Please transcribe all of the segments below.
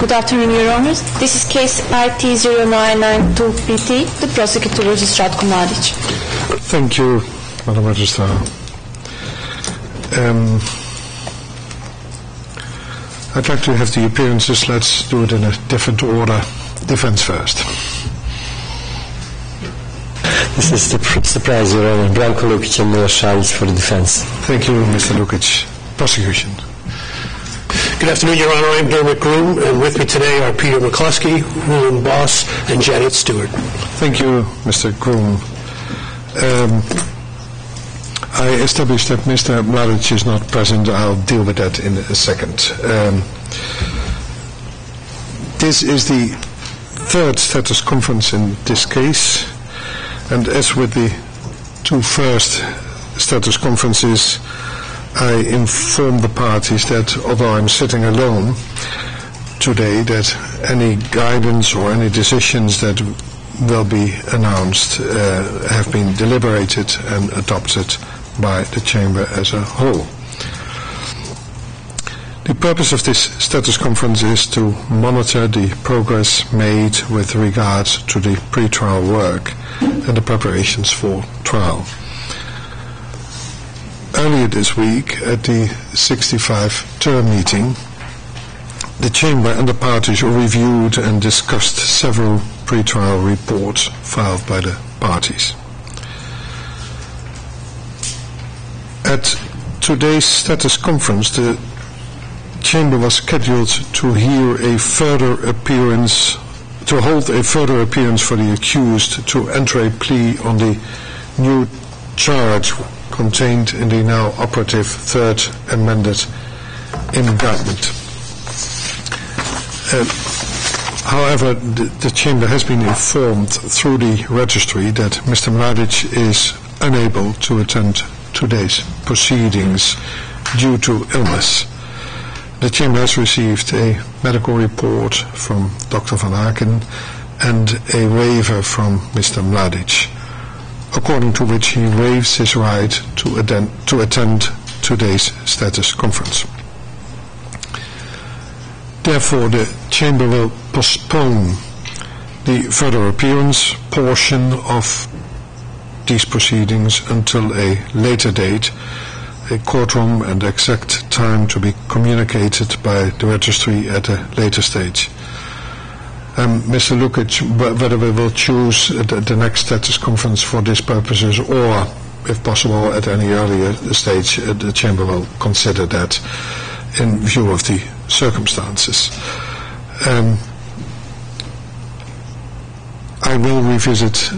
Good afternoon, Your Honors. This is case IT0992PT, the prosecutor versus Ratko Mladić. Thank you, Madam Registrar. I'd like to have the appearances. Let's do it in a different order. Defense first. This is the surprise, Your Honor. Branko Lukic and Milo Šaljić for the defense. Thank you, Mr. Lukic. Prosecution. Good afternoon, Your Honor. I'm Dermot Groom, and with me today are Peter McCluskey, William Boss, and Janet Stewart. Thank you, Mr. Groom. I established that Mr. Mladić is not present. I'll deal with that in a second. This is the third status conference in this case, and as with the two first status conferences, I informed the parties that although I'm sitting alone today, that any guidance or any decisions that will be announced have been deliberated and adopted by the Chamber as a whole. The purpose of this status conference is to monitor the progress made with regard to the pre-trial work and the preparations for trial. Earlier this week, at the 65-term meeting, the Chamber and the parties reviewed and discussed several pre-trial reports filed by the parties. At today's status conference, the Chamber was scheduled to hear a further appearance, to hold a further appearance for the accused to enter a plea on the new charge contained in the now operative third amended indictment. However, the Chamber has been informed through the registry that Mr. Mladić is unable to attend today's proceedings due to illness. The Chamber has received a medical report from Dr. Van Aken and a waiver from Mr. Mladić, according to which he waives his right to attend today's status conference. Therefore, the Chamber will postpone the further appearance portion of these proceedings until a later date, a courtroom and exact time to be communicated by the registry at a later stage. Mr. Lukic, whether we will choose the next status conference for these purposes or, if possible, at any earlier stage, the Chamber will consider that in view of the circumstances. I will revisit,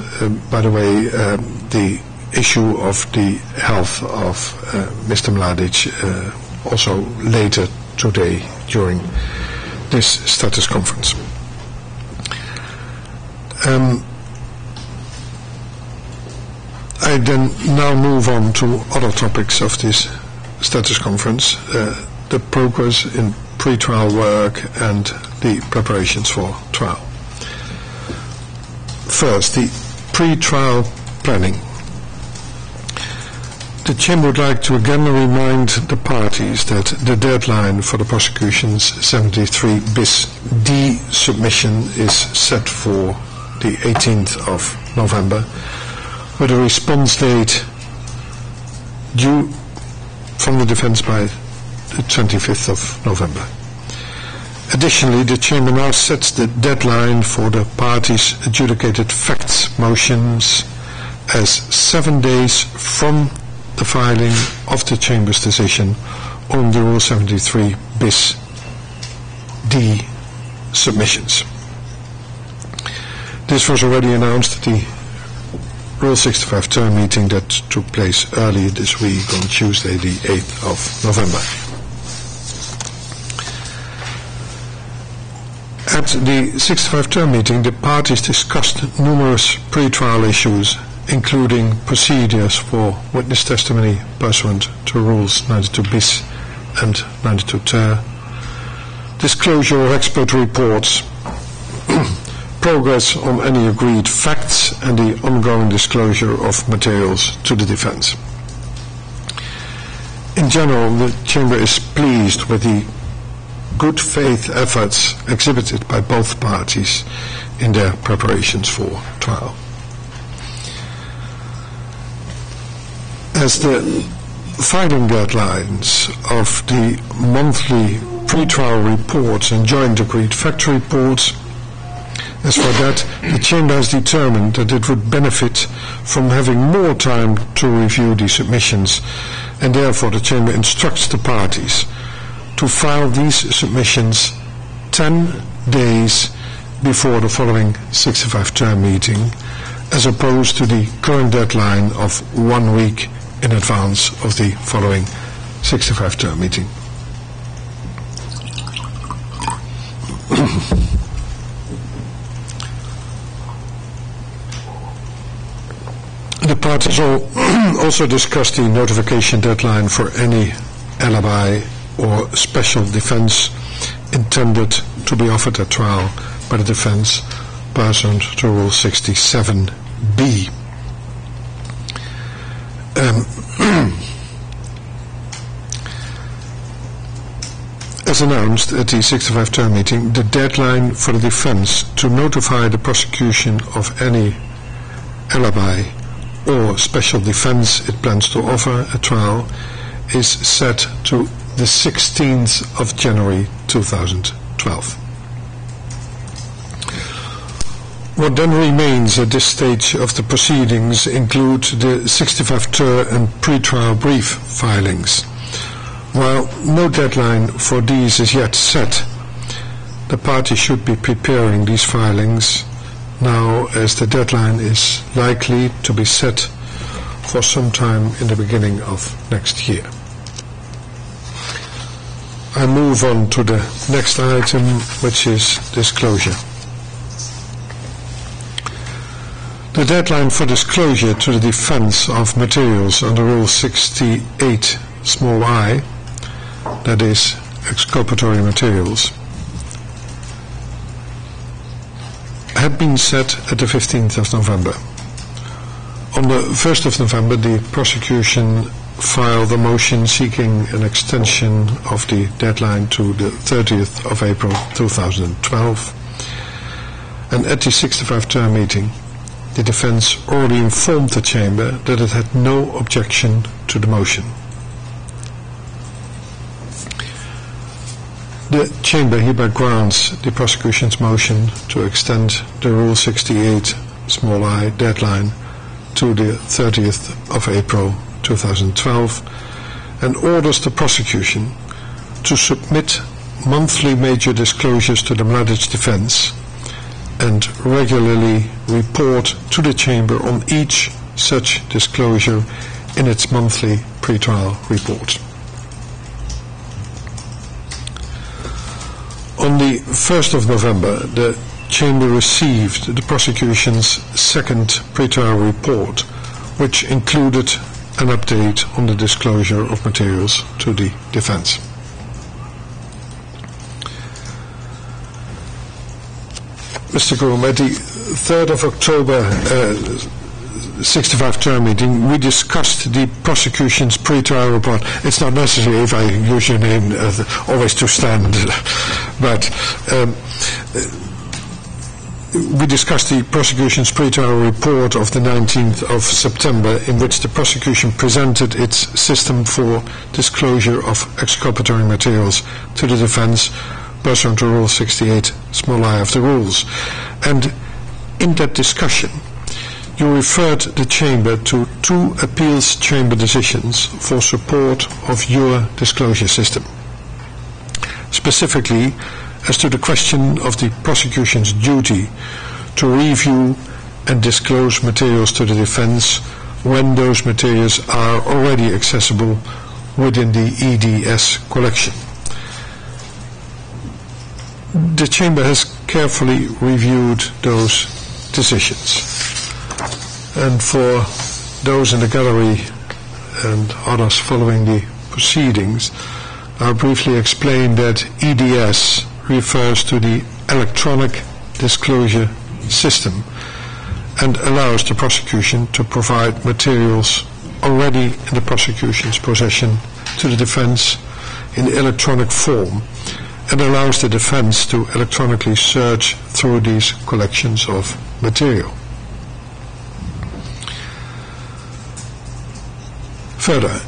by the way, the issue of the health of Mr. Mladić also later today during this status conference. I then now move on to other topics of this status conference, the progress in pre-trial work and the preparations for trial. First, the pre-trial planning. The Chamber would like to again remind the parties that the deadline for the prosecution's 73 bis D submission is set for the 18th of November, with a response date due from the defense by the 25th of November. Additionally, the Chamber now sets the deadline for the parties' adjudicated facts motions as 7 days from the filing of the Chamber's decision on the Rule 73 bis D submissions. This was already announced at the Rule 65 term meeting that took place earlier this week on Tuesday, the 8th of November. At the 65 term meeting, the parties discussed numerous pre-trial issues, including procedures for witness testimony pursuant to Rules 92 bis and 92 ter, disclosure of expert reports, progress on any agreed facts, and the ongoing disclosure of materials to the defense. In general, the Chamber is pleased with the good faith efforts exhibited by both parties in their preparations for trial. As the filing deadlines of the monthly pre-trial reports and joint agreed fact reports, as for that, the Chamber has determined that it would benefit from having more time to review the submissions, and therefore the Chamber instructs the parties to file these submissions 10 days before the following 65-term meeting, as opposed to the current deadline of 1 week in advance of the following 65-term meeting. The parties also discussed the notification deadline for any alibi or special defense intended to be offered at trial by the defense pursuant to Rule 67B. As announced at the 65-term meeting, the deadline for the defense to notify the prosecution of any alibi or special defense it plans to offer at trial is set to the 16th of January 2012. What then remains at this stage of the proceedings include the 65-ter and pre-trial brief filings. While no deadline for these is yet set, the party should be preparing these filings now, as the deadline is likely to be set for some time in the beginning of next year. I move on to the next item, which is disclosure. The deadline for disclosure to the defense of materials under Rule 68 small I, that is, exculpatory materials, had been set at the 15th of November. On the 1st of November, the prosecution filed a motion seeking an extension of the deadline to the 30th of April 2012, and at the 65-term meeting, the defense already informed the Chamber that it had no objection to the motion. The Chamber hereby grants the prosecution's motion to extend the Rule 68 small I deadline to the 30th of April 2012 and orders the prosecution to submit monthly major disclosures to the Mladić defense and regularly report to the Chamber on each such disclosure in its monthly pre-trial report. On the 1st of November, the Chamber received the prosecution's second pre-trial report, which included an update on the disclosure of materials to the defense. Mr. Groom, at the 3rd of October 65-term meeting, we discussed the prosecution's pre-trial report. It's not necessary if I use your name always to stand, but we discussed the prosecution's pre-trial report of the 19th of September, in which the prosecution presented its system for disclosure of exculpatory materials to the defense pursuant to Rule 68 small I of the rules. And in that discussion, you referred the Chamber to 2 appeals chamber decisions for support of your disclosure system. Specifically, as to the question of the prosecution's duty to review and disclose materials to the defense when those materials are already accessible within the EDS collection. The Chamber has carefully reviewed those decisions. And for those in the gallery and others following the proceedings, I'll briefly explain that EDS refers to the electronic disclosure system and allows the prosecution to provide materials already in the prosecution's possession to the defense in electronic form and allows the defense to electronically search through these collections of material. Further,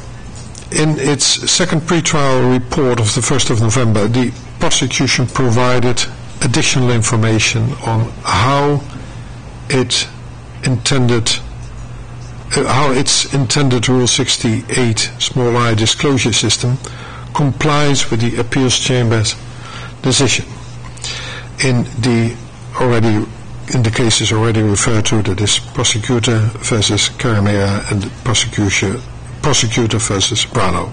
in its second pretrial report of the 1st of November, the prosecution provided additional information on how its intended Rule 68 small I disclosure system complies with the appeals chamber's decision in the cases already referred to, that is prosecutor versus Karamea and prosecutor versus Brano,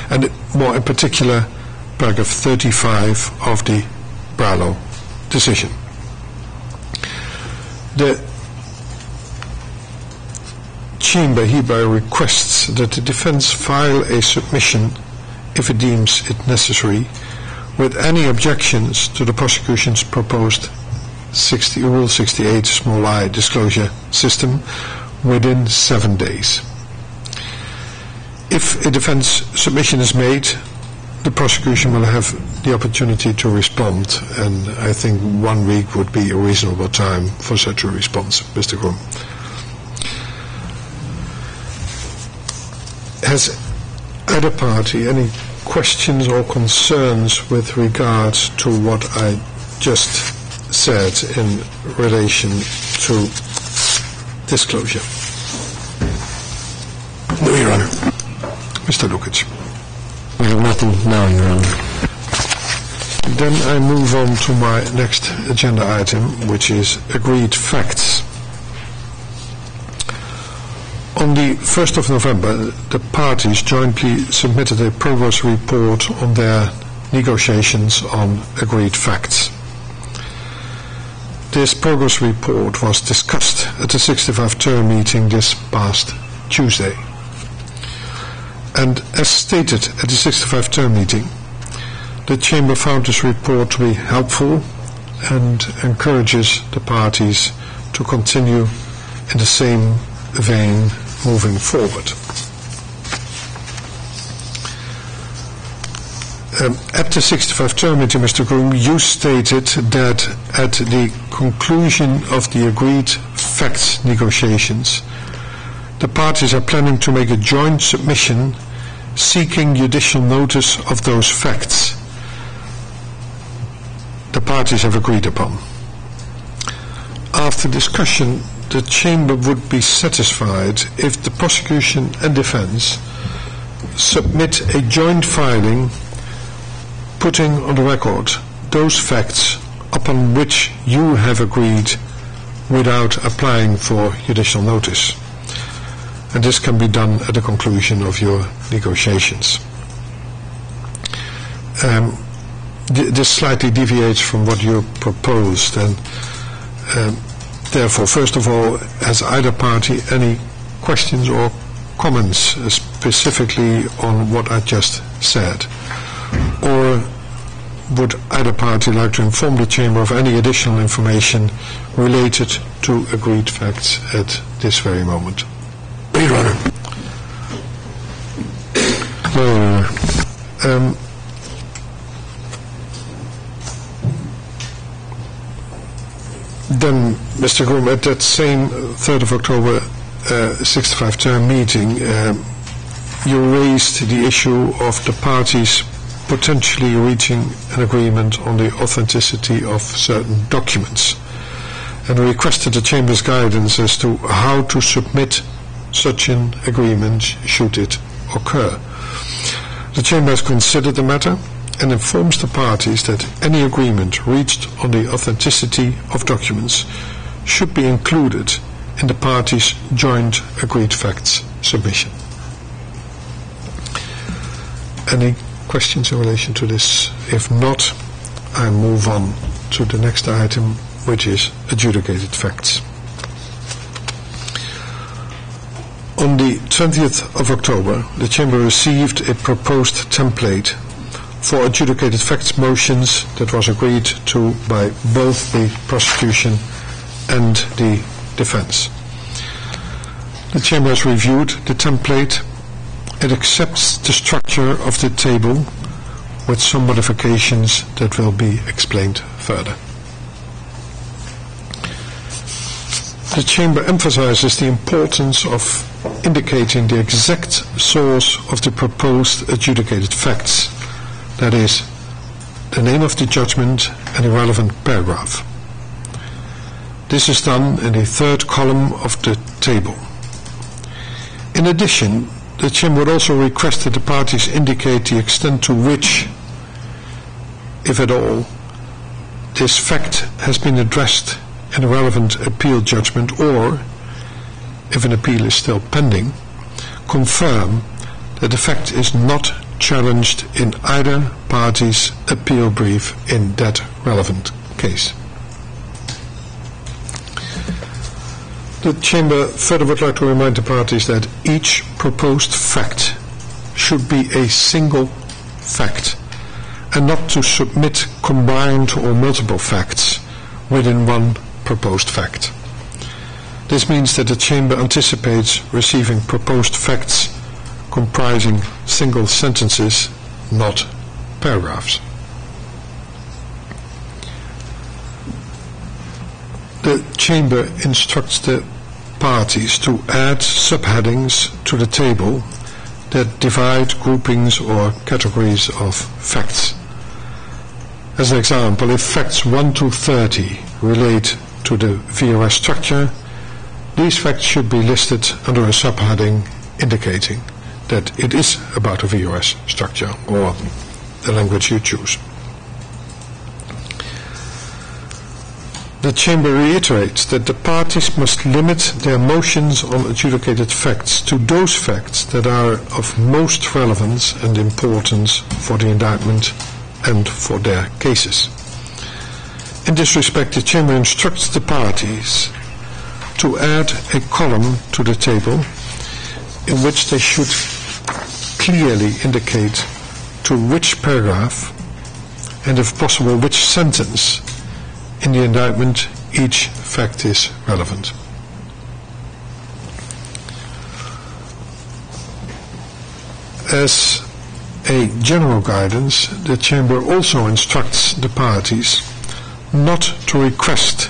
and more in particular paragraph 35 of the Brano decision. The Chamber hereby requests that the defense file a submission, if it deems it necessary, with any objections to the prosecution's proposed Rule 68 small I disclosure system within 7 days. If a defense submission is made, the prosecution will have the opportunity to respond, and I think 1 week would be a reasonable time for such a response. Mr. Groom. Has either party any questions or concerns with regards to what I just said in relation to disclosure? No, Your Honor. Mr. Lukic. We have nothing now, Your Honor. Then I move on to my next agenda item, which is agreed facts. On the 1st of November, the parties jointly submitted a progress report on their negotiations on agreed facts. This progress report was discussed at the 65th term meeting this past Tuesday. And as stated at the 65th term meeting, the Chamber found this report to be helpful and encourages the parties to continue in the same vein moving forward. At the 65th term meeting, Mr. Groom, you stated that at the conclusion of the agreed facts negotiations, the parties are planning to make a joint submission seeking judicial notice of those facts the parties have agreed upon. After discussion, the Chamber would be satisfied if the prosecution and defense submit a joint filing putting on the record those facts upon which you have agreed without applying for judicial notice. And this can be done at the conclusion of your negotiations. This slightly deviates from what you proposed, and therefore, first of all, has either party any questions or comments specifically on what I just said? Or would either party like to inform the Chamber of any additional information related to agreed facts at this very moment? Your Honor. Then, Mr. Groom, at that same 3rd of October 65 term meeting, you raised the issue of the parties potentially reaching an agreement on the authenticity of certain documents, and requested the Chamber's guidance as to how to submit such an agreement should it occur. The Chamber has considered the matter and informs the parties that any agreement reached on the authenticity of documents should be included in the parties' joint agreed facts submission. Any questions in relation to this? If not, I move on to the next item, which is adjudicated facts. On the 20th of October, the Chamber received a proposed template for adjudicated facts motions that was agreed to by both the prosecution and the defense. The Chamber has reviewed the template. It accepts the structure of the table with some modifications that will be explained further. The Chamber emphasizes the importance of indicating the exact source of the proposed adjudicated facts, that is, the name of the judgment and the relevant paragraph. This is done in the third column of the table. In addition, the Chamber would also request that the parties indicate the extent to which, if at all, this fact has been addressed in a relevant appeal judgment, or, if an appeal is still pending, confirm that the fact is not challenged in either party's appeal brief in that relevant case. The Chamber further would like to remind the parties that each proposed fact should be a single fact and not to submit combined or multiple facts within one proposed fact. This means that the Chamber anticipates receiving proposed facts comprising single sentences, not paragraphs. The Chamber instructs the parties to add subheadings to the table that divide groupings or categories of facts. As an example, if facts 1 to 30 relate to the VOS structure, these facts should be listed under a subheading indicating that it is about a VOS structure or the language you choose. The Chamber reiterates that the parties must limit their motions on adjudicated facts to those facts that are of most relevance and importance for the indictment and for their cases. In this respect, the Chamber instructs the parties to add a column to the table in which they should clearly indicate to which paragraph and, if possible, which sentence in the indictment each fact is relevant. As a general guidance, the Chamber also instructs the parties not to request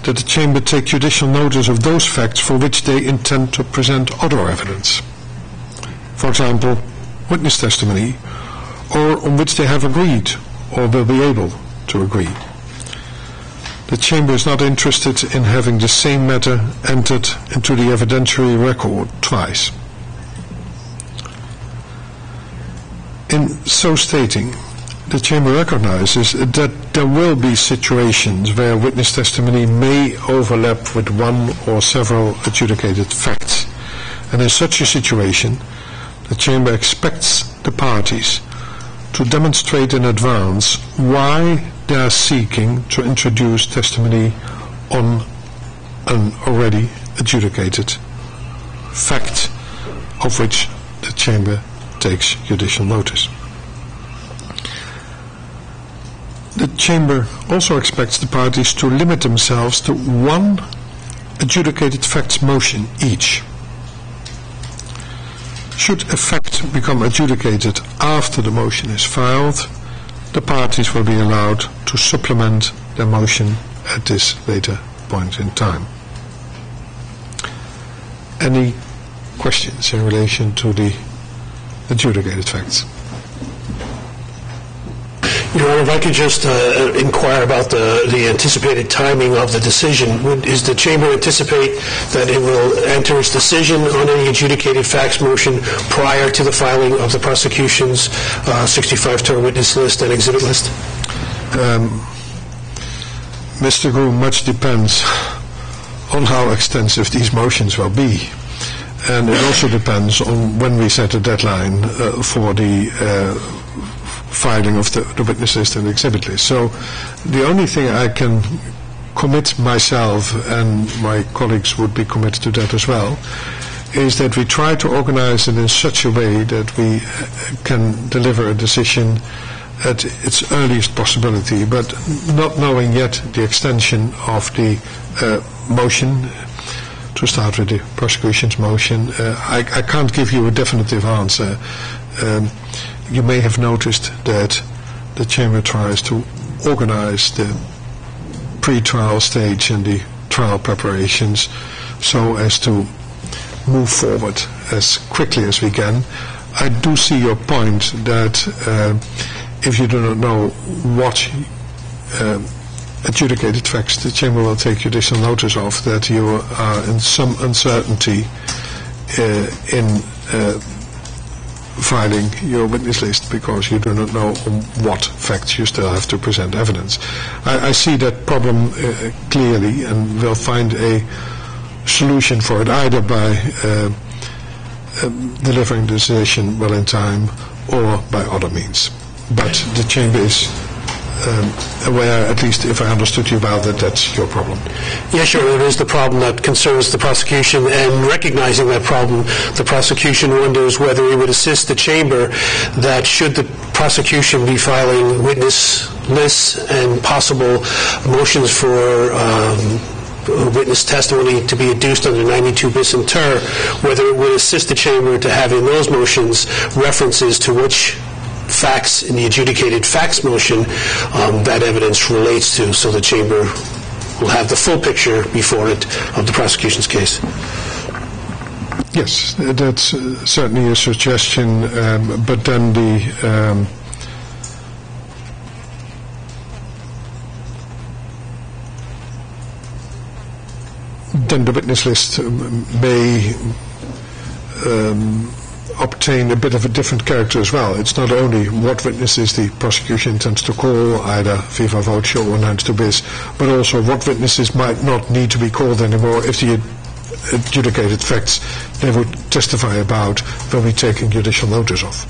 that the Chamber take judicial notice of those facts for which they intend to present other evidence. For example, witness testimony, or on which they have agreed or will be able to agree. The Chamber is not interested in having the same matter entered into the evidentiary record twice. In so stating, the Chamber recognizes that there will be situations where witness testimony may overlap with one or several adjudicated facts, and in such a situation, the Chamber expects the parties to demonstrate in advance why they are seeking to introduce testimony on an already adjudicated fact of which the Chamber takes judicial notice. The Chamber also expects the parties to limit themselves to one adjudicated facts motion each. Should a fact become adjudicated after the motion is filed, the parties will be allowed to supplement their motion at this later point in time. Any questions in relation to the adjudicated facts? Your Honor, if I could just inquire about the anticipated timing of the decision. Is the Chamber anticipate that it will enter its decision on any adjudicated facts motion prior to the filing of the prosecution's 65-ter witness list and exhibit list? Mr. Groom, much depends on how extensive these motions will be. And it also depends on when we set a deadline for the filing of the witness list and exhibit list. So the only thing I can commit myself, and my colleagues would be committed to that as well, is that we try to organize it in such a way that we can deliver a decision at its earliest possibility, but not knowing yet the extension of the motion. To start with the prosecution's motion, I can't give you a definitive answer. you may have noticed that the Chamber tries to organize the pre-trial stage and the trial preparations so as to move forward as quickly as we can. I do see your point that if you do not know what adjudicated facts the Chamber will take judicial notice of, that you are in some uncertainty in filing your witness list because you do not know on what facts you still have to present evidence. I see that problem clearly, and will find a solution for it either by delivering the decision well in time or by other means. But the Chamber is aware, at least if I understood you well, that that's your problem. Yes, sure. It is the problem that concerns the prosecution, and recognizing that problem, the prosecution wonders whether it would assist the Chamber that should the prosecution be filing witness lists and possible motions for witness testimony to be adduced under 92 bis inter, whether it would assist the Chamber to have in those motions references to which facts in the adjudicated facts motion that evidence relates to, so the Chamber will have the full picture before it of the prosecution's case. Yes, that's certainly a suggestion, but then the witness list may obtain a bit of a different character as well. It's not only what witnesses the prosecution intends to call, either viva voce or 92 bis, but also what witnesses might not need to be called anymore if the adjudicated facts they would testify about will be taken judicial notice of.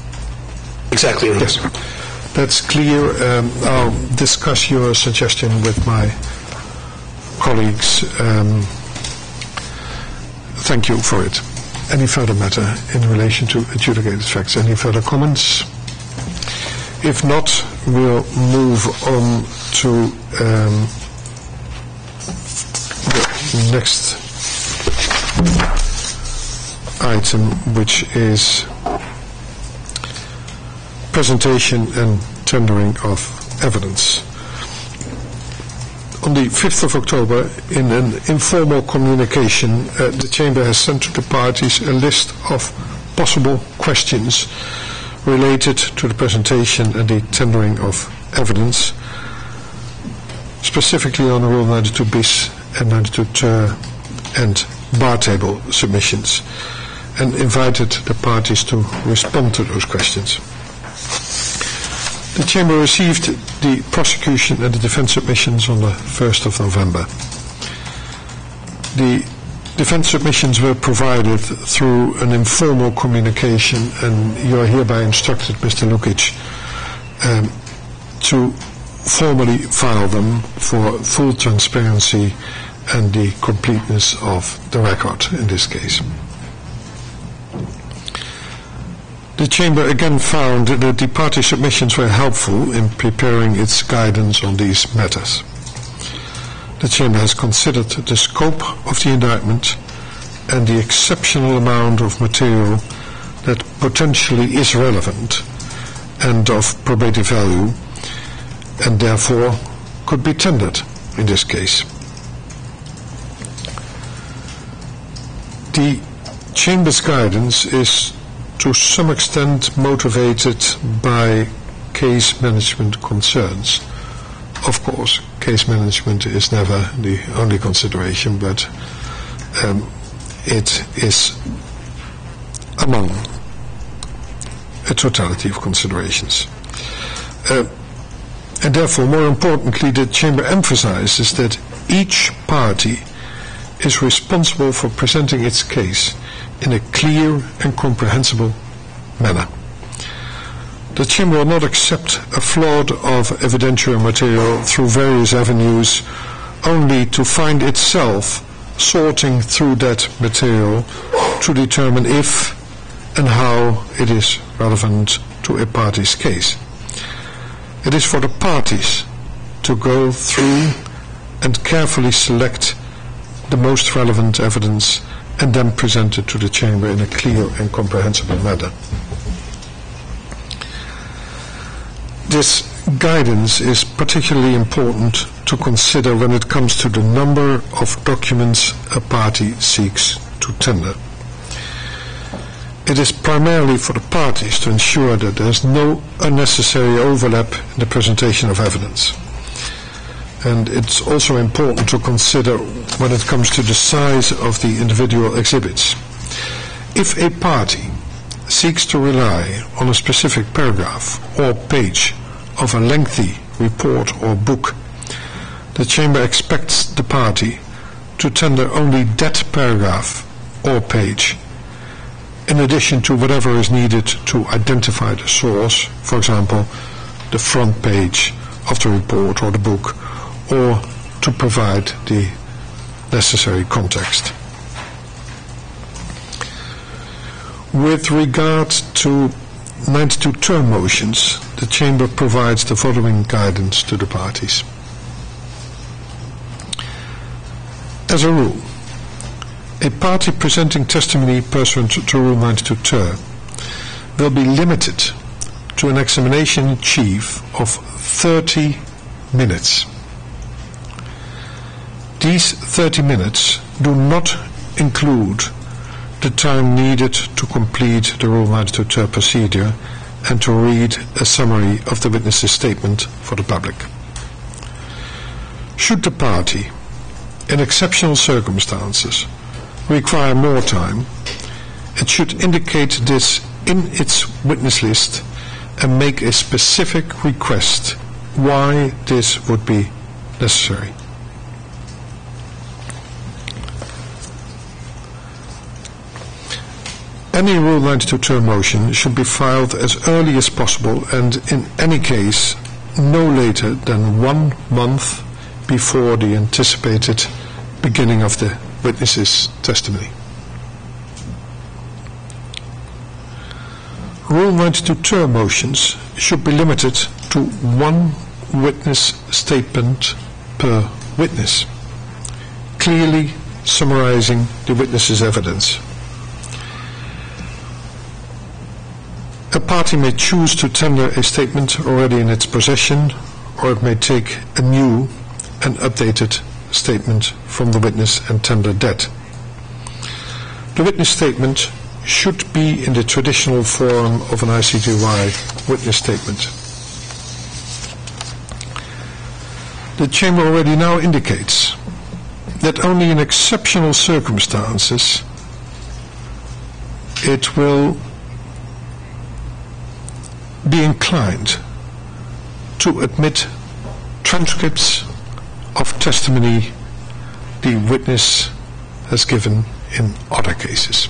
Exactly. Yes, that's clear. I'll discuss your suggestion with my colleagues. Thank you for it. Any further matter in relation to adjudicated facts? Any further comments? If not, we'll move on to the next item, which is presentation and tendering of evidence. On the 5th of October, in an informal communication, the Chamber has sent to the parties a list of possible questions related to the presentation and the tendering of evidence, specifically on Rule 92 bis and 92 ter and bar table submissions, and invited the parties to respond to those questions. The Chamber received the prosecution and the defense submissions on the 1st of November. The defense submissions were provided through an informal communication, and you are hereby instructed, Mr. Lukic, to formally file them for full transparency and the completeness of the record in this case. The Chamber again found that the party submissions were helpful in preparing its guidance on these matters. The Chamber has considered the scope of the indictment and the exceptional amount of material that potentially is relevant and of probative value, and therefore could be tendered in this case. The Chamber's guidance is to some extent motivated by case management concerns. Of course, case management is never the only consideration, but it is among a totality of considerations. And therefore, more importantly, the Chamber emphasizes that each party is responsible for presenting its case in a clear and comprehensible manner. The Chamber will not accept a flood of evidentiary material through various avenues only to find itself sorting through that material to determine if and how it is relevant to a party's case. It is for the parties to go through and carefully select the most relevant evidence and then present it to the Chamber in a clear and comprehensible manner. This guidance is particularly important to consider when it comes to the number of documents a party seeks to tender. It is primarily for the parties to ensure that there is no unnecessary overlap in the presentation of evidence. And it's also important to consider when it comes to the size of the individual exhibits. If a party seeks to rely on a specific paragraph or page of a lengthy report or book, the Chamber expects the party to tender only that paragraph or page, in addition to whatever is needed to identify the source, for example, the front page of the report or the book, or to provide the necessary context. With regard to 92 term motions, the Chamber provides the following guidance to the parties. As a rule, a party presenting testimony pursuant to Rule 92 ter will be limited to an examination in chief of 30 minutes. These 30 minutes do not include the time needed to complete the Rule 92 ter procedure and to read a summary of the witness's statement for the public. Should the party, in exceptional circumstances, require more time, it should indicate this in its witness list and make a specific request why this would be necessary. Any Rule 92 ter motion should be filed as early as possible and in any case no later than 1 month before the anticipated beginning of the witness's testimony. Rule 92 ter motions should be limited to 1 witness statement per witness, clearly summarizing the witness's evidence. A party may choose to tender a statement already in its possession, or it may take a new and updated statement from the witness and tender that. The witness statement should be in the traditional form of an ICTY witness statement. The Chamber already now indicates that only in exceptional circumstances it will be inclined to admit transcripts of testimony the witness has given in other cases.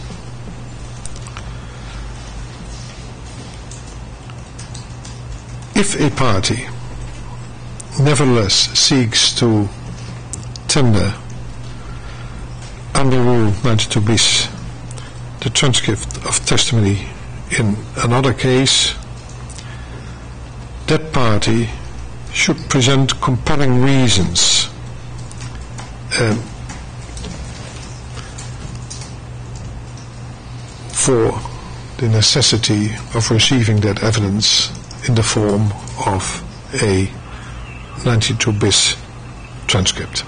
If a party nevertheless seeks to tender under Rule 92 bis the transcript of testimony in another case, that party should present compelling reasons for the necessity of receiving that evidence in the form of a 92 bis transcript.